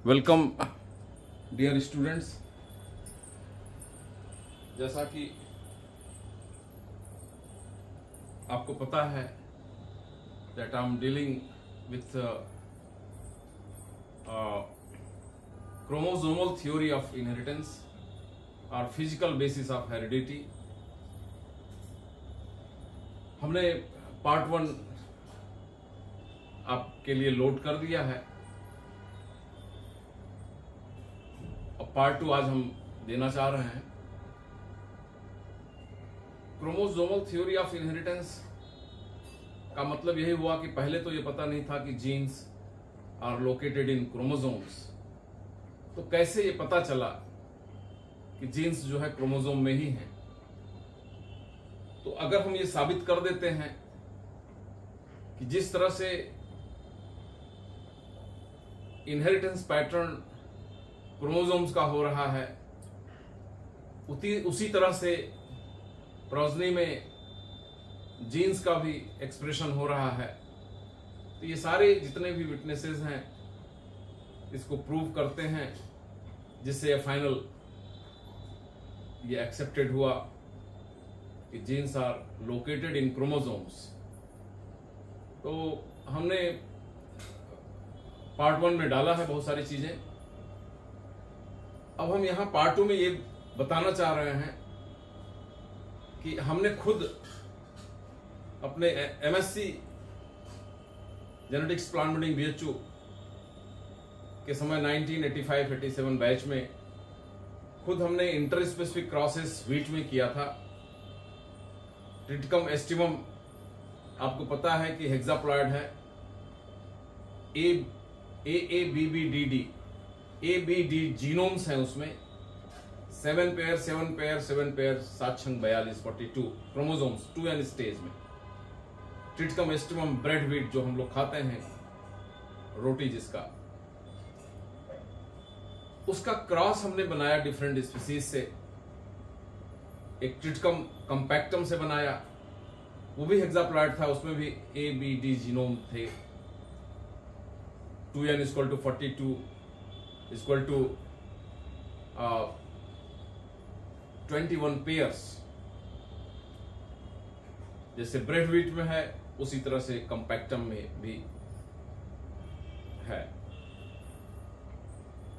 Welcome dear students. जैसा कि आपको पता है that I am dealing with chromosomal theory of inheritance और फिजिकल बेसिस ऑफ हेरिडिटी। हमने पार्ट 1 आपके लिए लोड कर दिया है और पार्ट 2 आज हम देना चाह रहे हैं। क्रोमोसोमल थ्योरी ऑफ इनहेरिटेंस का मतलब यही हुआ कि पहले तो ये पता नहीं था कि genes are located in chromosomes. तो कैसे ये पता चला कि जीन्स जो है क्रोमोसोम में ही है। तो अगर हम ये साबित कर देते हैं कि जिस तरह से इनहेरिटेंस पैटर्न क्रोमोसोम्स का हो रहा है उसी तरह से प्रोजनी में जीन्स का भी एक्सप्रेशन हो रहा है, तो ये सारे जितने भी विटनेसेस हैं इसको प्रूव करते हैं, जिससे ये फाइनल ये एक्सेप्टेड हुआ कि genes are located in chromosomes. तो हमने पार्ट 1 में डाला है बहुत सारी चीजें। अब हम यहां पार्ट 2 में ये बताना चाह रहे हैं कि हमने खुद अपने MSc genetics plant breeding BHU के समय 1985-87 बैच में खुद हमने इंटर स्पेसिफिक क्रॉसेस व्हीट में किया था। ट्रिटिकम एस्टिवम आपको पता है कि हेक्साप्लॉयड है। AABBDD ABD जीनोम्स हैं, उसमें 7 पेयर 7 छंग 42 42 क्रोमोसोम्स 2n स्टेज में। ट्रिटिकम एस्टिवम ब्रेड व्हीट जो हम लोग खाते हैं, रोटी जिसका, उसका क्रॉस हमने बनाया डिफरेंट स्पीसीज से। एक ट्रिटिकम कंपैक्टम से बनाया, वो भी हेक्साप्लॉयड था, उसमें भी ABD जीनोम थे। 2n = 42 = 21 pairs. जैसे ब्रेड व्हीट में है उसी तरह से कंपैक्टम में भी है।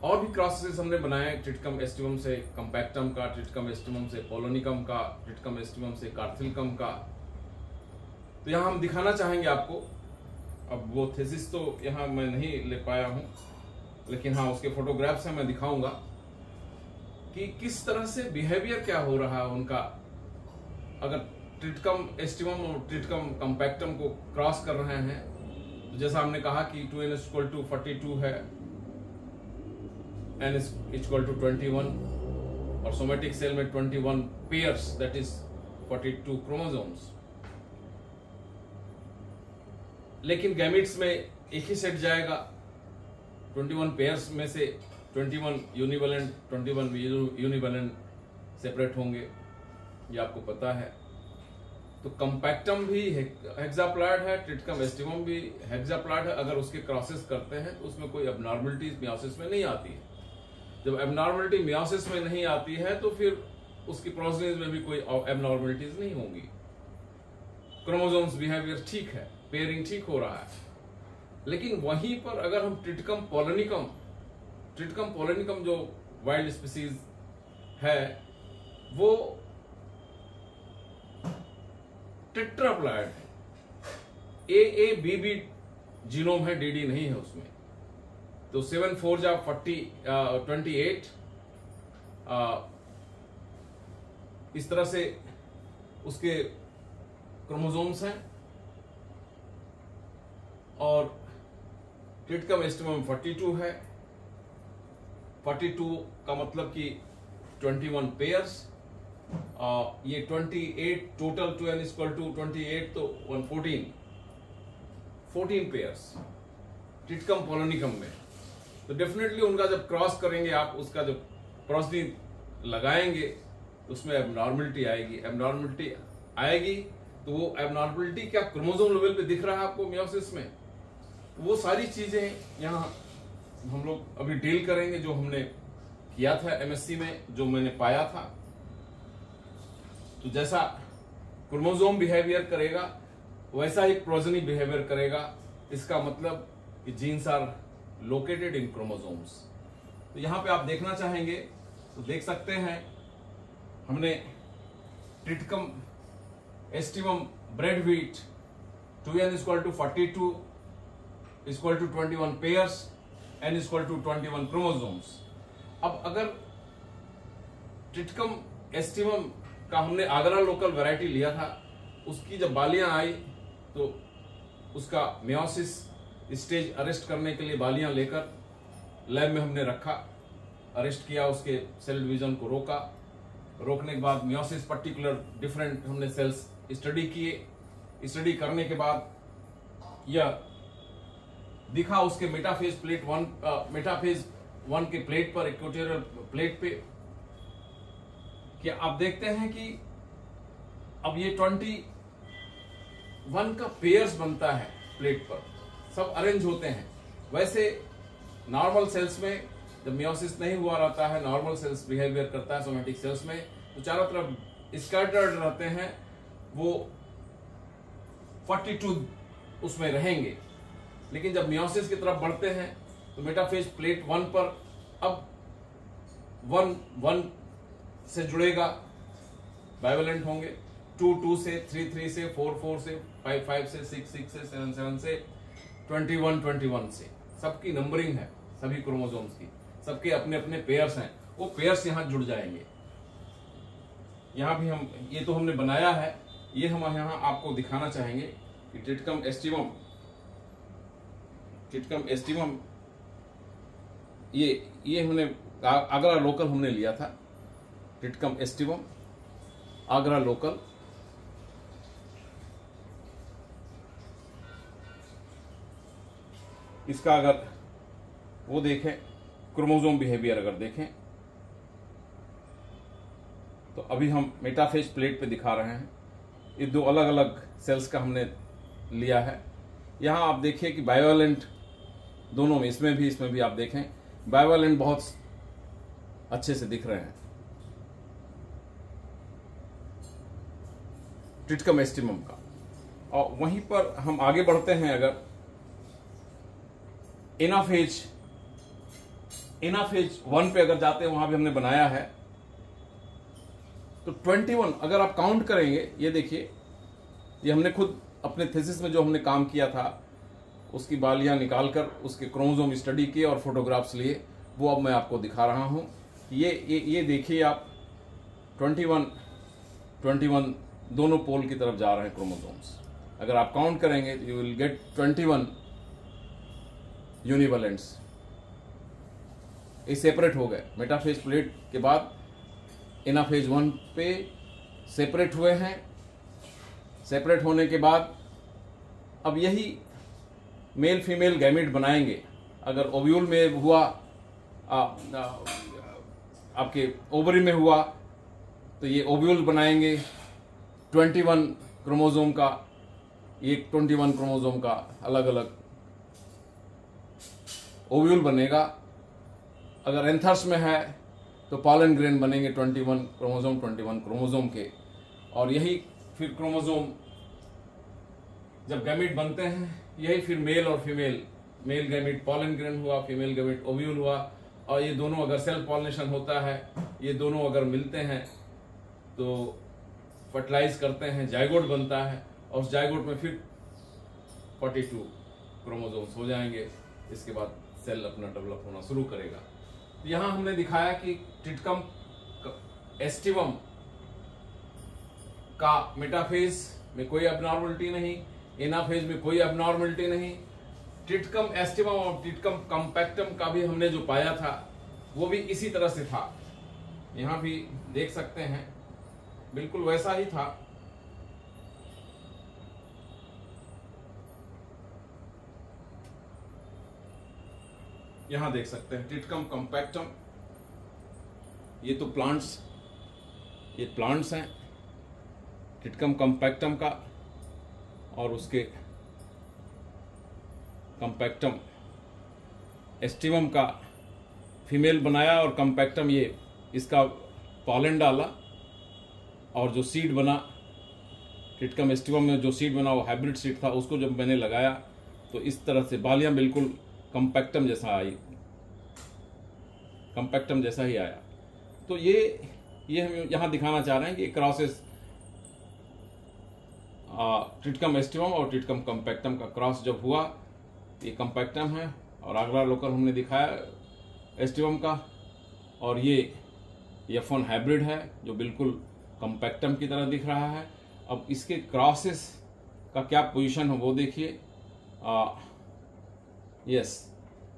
और भी क्रॉसेस हमने बनाए ट्रिटिकम एस्टिवम से कंपैक्टम का, ट्रिटिकम एस्टिवम से पोलोनिकम का, ट्रिटिकम एस्टिवम से कार्थिलकम का। तो यहां हम दिखाना चाहेंगे आपको। अब वो थीसिस तो यहां मैं नहीं ले पाया हूं, लेकिन हाँ उसके फोटोग्राफ्स हैं, मैं दिखाऊंगा कि किस तरह से बिहेवियर क्या हो रहा है उनका। अगर ट्रिटिकम एस्टिवम और ट्रिटिकम कंपैक्टम को क्रॉस कर रहे हैं, तो जैसा हमने कहा कि 2n = 42 है, n = 21 और सोमेटिक सेल में 21 पेयर्स, दैट इज 42 क्रोमोसोम्स। लेकिन गैमीट्स में एक ही सेट जाएगा। 21 पेयर्स में से 21 यूनिवैलेंट 21 यूनिवैलेंट सेपरेट होंगे, ये आपको पता है। तो कंपैक्टम भी हेक्साप्लॉयड है, ट्रिटिकम एस्टिवम भी हेक्साप्लॉयड है। अगर उसके क्रॉसेस करते हैं तो उसमें कोई एबनॉर्मलिटी मियोसिस में नहीं आती है। जब एबनॉर्मलिटी मियोसिस में नहीं आती है तो फिर उसकी प्रोजेनिस में भी कोई एबनॉर्मलिटीज नहीं होंगी। क्रोमोसोम्स बिहेवियर ठीक है, पेयरिंग ठीक हो रहा है। लेकिन वहीं पर अगर हम ट्रिटिकम पोलोनिकम जो वाइल्ड स्पीसीज है, वो टेट्राप्लॉयड है। AABB जीनोम है, DD नहीं है उसमें। तो 7 4 28 इस तरह से उसके क्रोमोसोम्स हैं। और ट्रिटिकम एस्टिवम 42 है। 42 का मतलब कि 21 पेयर्स। ये 28 टोटल 2n = 28 तो 14 पेयर्स ट्रिटिकम पोलोनिकम में। तो डेफिनेटली उनका जब क्रॉस करेंगे आप, उसका जब प्रोजेनी लगाएंगे तो उसमें एबनॉर्मलिटी आएगी। तो वो एबनॉर्मलिटी क्या क्रोमोसोम लेवल पे दिख रहा है आपको मियोसिस में, वो सारी चीजें यहाँ हम लोग अभी डील करेंगे जो हमने किया था एमएससी में, जो मैंने पाया था। तो जैसा क्रोमोसोम बिहेवियर करेगा वैसा ही प्रोजेनी बिहेवियर करेगा। इसका मतलब कि genes are located in chromosomes. तो यहां पे आप देखना चाहेंगे तो देख सकते हैं, हमने Triticum aestivum bread wheat 2n = 42 = 21 pairs, n = 21 chromosomes. अब अगर ट्रिटिकम एस्टिवम का हमने आगरा लोकल वैरायटी लिया था, उसकी जब बालियां आई तो उसका मेयोसिस स्टेज अरेस्ट करने के लिए बालियां लेकर लैब में हमने रखा, अरेस्ट किया, उसके सेल डिवीजन को रोका। रोकने के बाद मेयोसिस पर्टिकुलर डिफरेंट हमने सेल्स स्टडी किए। स्टडी करने के बाद यह दिखा उसके मेटाफेज प्लेट 1 के प्लेट पर, इक्वेटोरियल प्लेट पे, कि आप देखते हैं कि अब ये 21 का पेयर्स बनता है प्लेट पर, सब अरेंज होते हैं। वैसे नॉर्मल सेल्स में जब मियोसिस नहीं हुआ रहता है, नॉर्मल सेल्स बिहेवियर करता है सोमेटिक सेल्स में, तो चारों तरफ स्कैटर्ड रहते हैं, वो 42 उसमें रहेंगे। लेकिन जब मियोसिस की तरफ बढ़ते हैं तो मेटाफेज प्लेट 1 पर अब 1 से जुड़ेगा, बाइवेलेंट होंगे, 2 से, 3 से, 4 से, 5 से, 6 से, 7 से, 21 से। सबकी नंबरिंग है, सभी क्रोमोसोम्स की, सबके अपने अपने पेयर्स हैं, वो पेयर्स यहां जुड़ जाएंगे। यहां भी हम, ये तो हमने बनाया है, ये हम यहां आपको दिखाना चाहेंगे कि ट्रिटिकम एस्टिवम ये हमने आगरा लोकल हमने लिया था। ट्रिटिकम एस्टिवम आगरा लोकल, इसका अगर वो देखें, क्रोमोसोम बिहेवियर अगर देखें, तो अभी हम मेटाफेज प्लेट पे दिखा रहे हैं। ये दो अलग अलग सेल्स का हमने लिया है। यहां आप देखिए कि बाइवेलेंट दोनों में, इसमें भी आप देखें बाइवेलेंट बहुत अच्छे से दिख रहे हैं ट्रिटिकम एस्टिवम का। और वहीं पर हम आगे बढ़ते हैं, अगर एनाफेज 1 पे अगर जाते हैं, वहां भी हमने बनाया है। तो 21 अगर आप काउंट करेंगे, ये देखिए, ये हमने खुद अपने थीसिस में जो हमने काम किया था, उसकी बालियां निकालकर उसके क्रोमोसोम स्टडी किए और फोटोग्राफ्स लिए, वो अब मैं आपको दिखा रहा हूं। ये देखिए आप, 21 दोनों पोल की तरफ जा रहे हैं क्रोमोसोम्स। अगर आप काउंट करेंगे यू विल गेट 21 यूनिवैलेंट्स। ये सेपरेट हो गए मेटाफेज प्लेट के बाद, एनाफेज 1 पे सेपरेट हुए हैं। सेपरेट होने के बाद अब यही मेल फीमेल गैमेट बनाएंगे। अगर ओव्यूल में हुआ, आपके ओवरी में हुआ, तो ये ओव्यूल बनाएंगे 21 क्रोमोसोम का, ये 21 क्रोमोसोम का अलग अलग ओव्यूल बनेगा। अगर एंथर्स में है तो पॉलन ग्रेन बनेंगे 21 क्रोमोसोम के। और यही फिर क्रोमोसोम जब गैमेट बनते हैं, यही फिर मेल और female, male gamete pollen grain हुआ, फीमेल गैमेट ओव्यूल हुआ, और ये दोनों अगर सेल्फ पॉलिनेशन होता है, ये दोनों अगर मिलते हैं तो फर्टिलाइज करते हैं, जाइगोट बनता है, और उस जाइगोट में फिर 42 क्रोमोसोम्स हो जाएंगे। इसके बाद सेल अपना डेवलप होना शुरू करेगा। तो यहां हमने दिखाया कि ट्रिटिकम एस्टिवम का मेटाफेज में कोई एबनॉर्मलिटी नहीं, एनाफेज में कोई एबनॉर्मलिटी नहीं। ट्रिटिकम एस्टिवम और ट्रिटिकम कॉम्पैक्टम का भी हमने जो पाया था वो भी इसी तरह से था। यहां भी देख सकते हैं बिल्कुल वैसा ही था। यहां देख सकते हैं ट्रिटिकम कॉम्पैक्टम, ये तो प्लांट्स हैं ट्रिटिकम कॉम्पैक्टम का, और उसके कॉम्पैक्टम एस्टिवम का फीमेल बनाया और कम्पैक्टम ये इसका पॉलन डाला और जो सीड बना टिटकम एस्टिवम में जो सीड बना वो हाइब्रिड सीड था, उसको जब मैंने लगाया तो इस तरह से बालियां बिल्कुल कम्पैक्टम जैसा आई, कम्पैक्टम जैसा ही आया। तो ये हम यहाँ दिखाना चाह रहे हैं कि क्रॉसेस टिटकम एस्टिवम और टिटकम कम्पैक्टम का क्रॉस जब हुआ, ये कम्पैक्टम है और अगला लोकल हमने दिखाया एस्टिवम का, और ये F1 हाइब्रिड है जो बिल्कुल कम्पैक्टम की तरह दिख रहा है। अब इसके क्रॉसेस का क्या पोजीशन है वो देखिए। यस,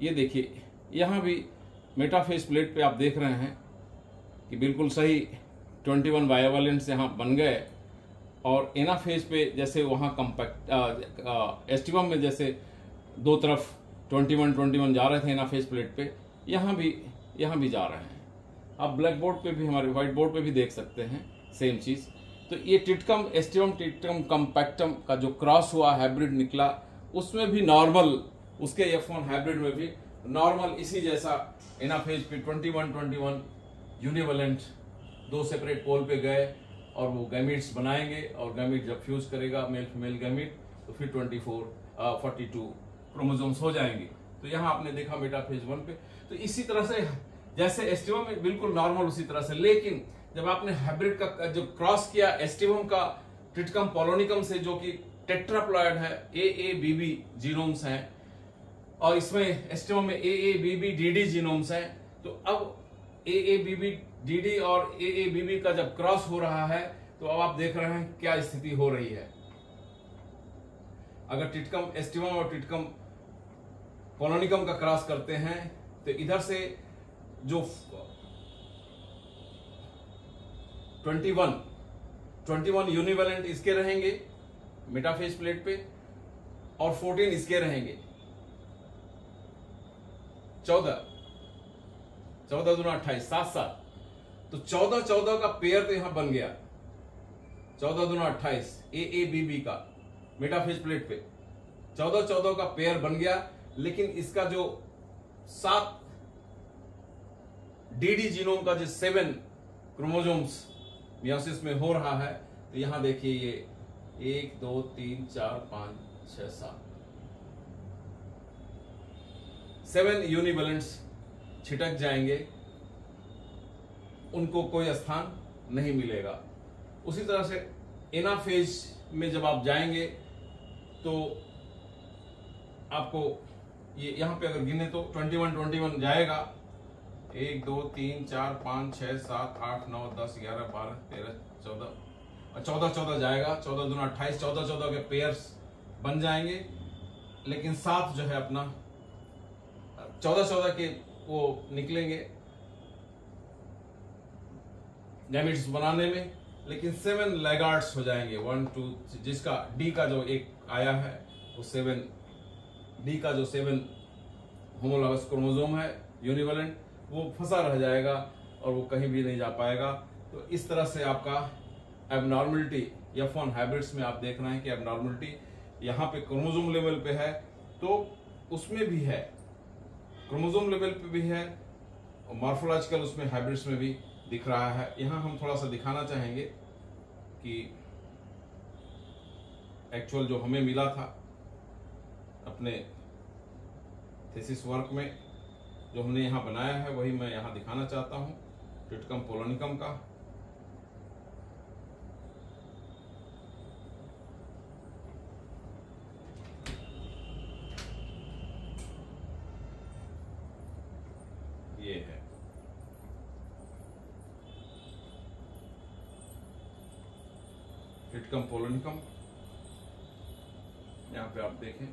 ये देखिए यहाँ भी मेटाफेज प्लेट पे आप देख रहे हैं कि बिल्कुल सही 21 बायोवेलेंट्स यहाँ बन गए, और एनाफेज पे जैसे वहाँ कम्पैक्ट एस्टिवम में जैसे दो तरफ 21 जा रहे थे एनाफेज प्लेट पे, यहाँ भी जा रहे हैं। आप ब्लैक बोर्ड पे भी, हमारे व्हाइट बोर्ड पे भी देख सकते हैं सेम चीज। तो ये टिटकम एस्टिवम टिटकम कम्पैक्टम का जो क्रॉस हुआ हाइब्रिड निकला, उसमें भी नॉर्मल, उसके F1 हाइब्रिड में भी नॉर्मल इसी जैसा एनाफेज पे 21 यूनिवेलेंट दो सेपरेट पोल पे गए और वो गैमीट्स बनाएंगे, और गैमीट जब फ्यूज करेगा मेल फीमेल गैमीट तो फिर 42 क्रोमोसोम्स हो जाएंगे। तो यहाँ आपने देखा मेटाफेज 1 पे, तो इसी तरह से जैसे एस्टिवम में बिल्कुल नॉर्मल उसी तरह से। लेकिन जब आपने हाइब्रिड का जो क्रॉस किया एस्टिवम का टिटकम पोलोनिकम से, जो कि टेट्राप्लॉयड है, AABB जीनोम्स हैं, और इसमें एस्टिवम में AABB-DD जीनोम्स हैं, तो अब AABB-DD और AABB का जब क्रॉस हो रहा है तो अब आप देख रहे हैं क्या स्थिति हो रही है। अगर टिटकम एस्टिवम और टिटकम पोलोनिकम का क्रॉस करते हैं तो इधर से जो 21 यूनिवेलेंट इसके रहेंगे मेटाफेज प्लेट पे, और 14 इसके रहेंगे। 14 दूना 28, 7 तो 14 का पेयर तो यहां बन गया। 14 दूना 28 AABB का मेटाफेज प्लेट पे 14 का पेयर बन गया। लेकिन इसका जो 7 DD जीनोम का जो 7 क्रोमोसोम्स मियोसिस में हो रहा है, तो यहां देखिए ये 1 2 3 4 5 6 7 यूनिवेलेंट्स छिटक जाएंगे, उनको कोई स्थान नहीं मिलेगा। उसी तरह से एनाफेज में जब आप जाएंगे तो आपको ये यहां पे अगर गिने तो 21 जाएगा, 1 2 3 4 5 6 7 8 9 10 11 12 13 14 जाएगा। 14 दूना 28, 14 के पेयर्स बन जाएंगे। लेकिन 7 जो है अपना 14 के वो निकलेंगे गैमेट्स बनाने में, लेकिन 7 लैगार्ड्स हो जाएंगे। 1 2 जिसका डी का जो एक आया है वो 7 डी का जो 7 होमोलॉगस क्रोमोसोम है यूनिवेलेंट, वो फंसा रह जाएगा और वो कहीं भी नहीं जा पाएगा। तो इस तरह से आपका एबनॉर्मलिटी F1 हाइब्रिड्स में आप देख रहे हैं कि एबनॉर्मलिटी यहाँ पे क्रोमोसोम लेवल पे है, तो उसमें भी है, क्रोमोसोम लेवल पे भी है, और मॉर्फोलॉजिकल उसमें हाइब्रिड्स में भी दिख रहा है। यहाँ हम थोड़ा सा दिखाना चाहेंगे कि एक्चुअल जो हमें मिला था अपने थीसिस वर्क में, जो हमने यहाँ बनाया है वही मैं यहाँ दिखाना चाहता हूँ टिटकम पोलोनिकम का। ये है टिटकम पोलोनिकम, यहाँ पे आप देखें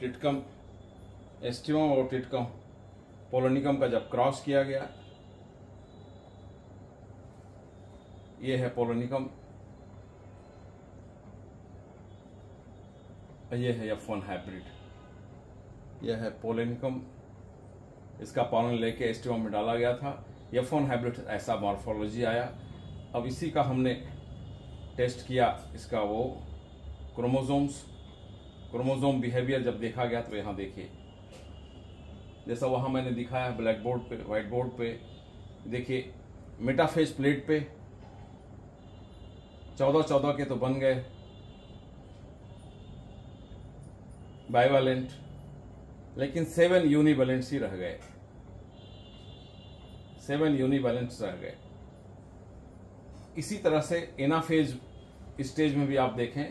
टिटकम एस्टिवम और टिटकम पोलोनिकम का जब क्रॉस किया गया, ये है पोलोनिकम, ये है F1 हाइब्रिड, यह है पोलोनिकम, इसका पॉलन लेके एस्टिवम में डाला गया था। F1 हाइब्रिड ऐसा मॉर्फोलॉजी आया। अब इसी का हमने टेस्ट किया, इसका वो क्रोमोसोम्स क्रोमोसोम बिहेवियर जब देखा गया तो यहाँ देखिए, जैसा वहाँ मैंने दिखाया ब्लैक बोर्ड पे, व्हाइट बोर्ड पे, देखिए मेटाफेज प्लेट पे 14 के तो बन गए बाइवेलेंट, लेकिन 7 यूनिवैलेंट्स ही रह गए, 7 यूनिवैलेंट्स रह गए। इसी तरह से एनाफेज स्टेज में भी आप देखें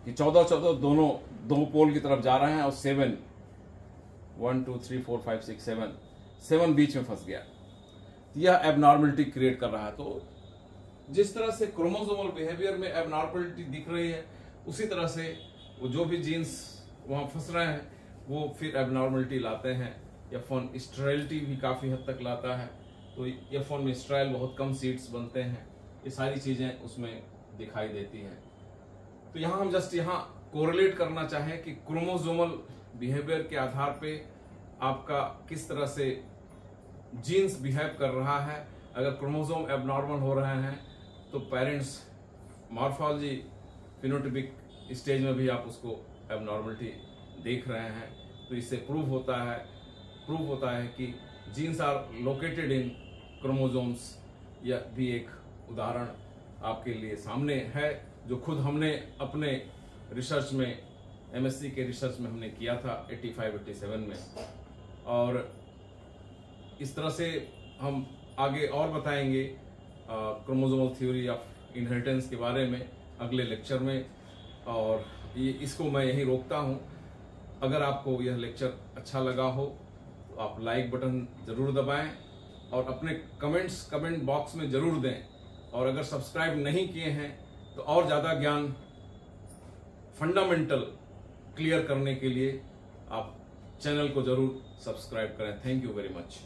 कि 14 दोनों दो पोल की तरफ जा रहे हैं और 7 1 2 3 4 5 6 7 बीच में फंस गया। यह एबनॉर्मलिटी क्रिएट कर रहा है। तो जिस तरह से क्रोमोसोमल बिहेवियर में एबनॉर्मलिटी दिख रही है, उसी तरह से वो जो भी जीन्स वहां फंस रहे हैं वो फिर एबनॉर्मलिटी लाते हैं। F1 स्टेरिलिटी भी काफी हद तक लाता है। तो F1 में स्टेराइल बहुत कम सीड्स बनते हैं, ये सारी चीजें उसमें दिखाई देती हैं। तो यहाँ हम जस्ट यहाँ कोरिलेट करना चाहें कि क्रोमोसोमल बिहेवियर के आधार पे आपका किस तरह से जीन्स बिहेव कर रहा है। अगर क्रोमोसोम एबनॉर्मल हो रहे हैं तो पेरेंट्स मॉर्फोलॉजी फिनोटाइपिक स्टेज में भी आप उसको एबनॉर्मलिटी देख रहे हैं। तो इससे प्रूव होता है कि genes are located in chromosomes. यह भी एक उदाहरण आपके लिए सामने है जो खुद हमने अपने रिसर्च में, MSc के रिसर्च में हमने किया था 85-87 में। और इस तरह से हम आगे और बताएंगे क्रोमोसोमल थ्योरी ऑफ इनहेरिटेंस के बारे में अगले लेक्चर में। और इसको मैं यहीं रोकता हूं। अगर आपको यह लेक्चर अच्छा लगा हो तो आप लाइक बटन जरूर दबाएं और अपने कमेंट बॉक्स में जरूर दें। और अगर सब्सक्राइब नहीं किए हैं तो और ज़्यादा ज्ञान फंडामेंटल क्लियर करने के लिए आप चैनल को जरूर सब्सक्राइब करें। Thank you very much.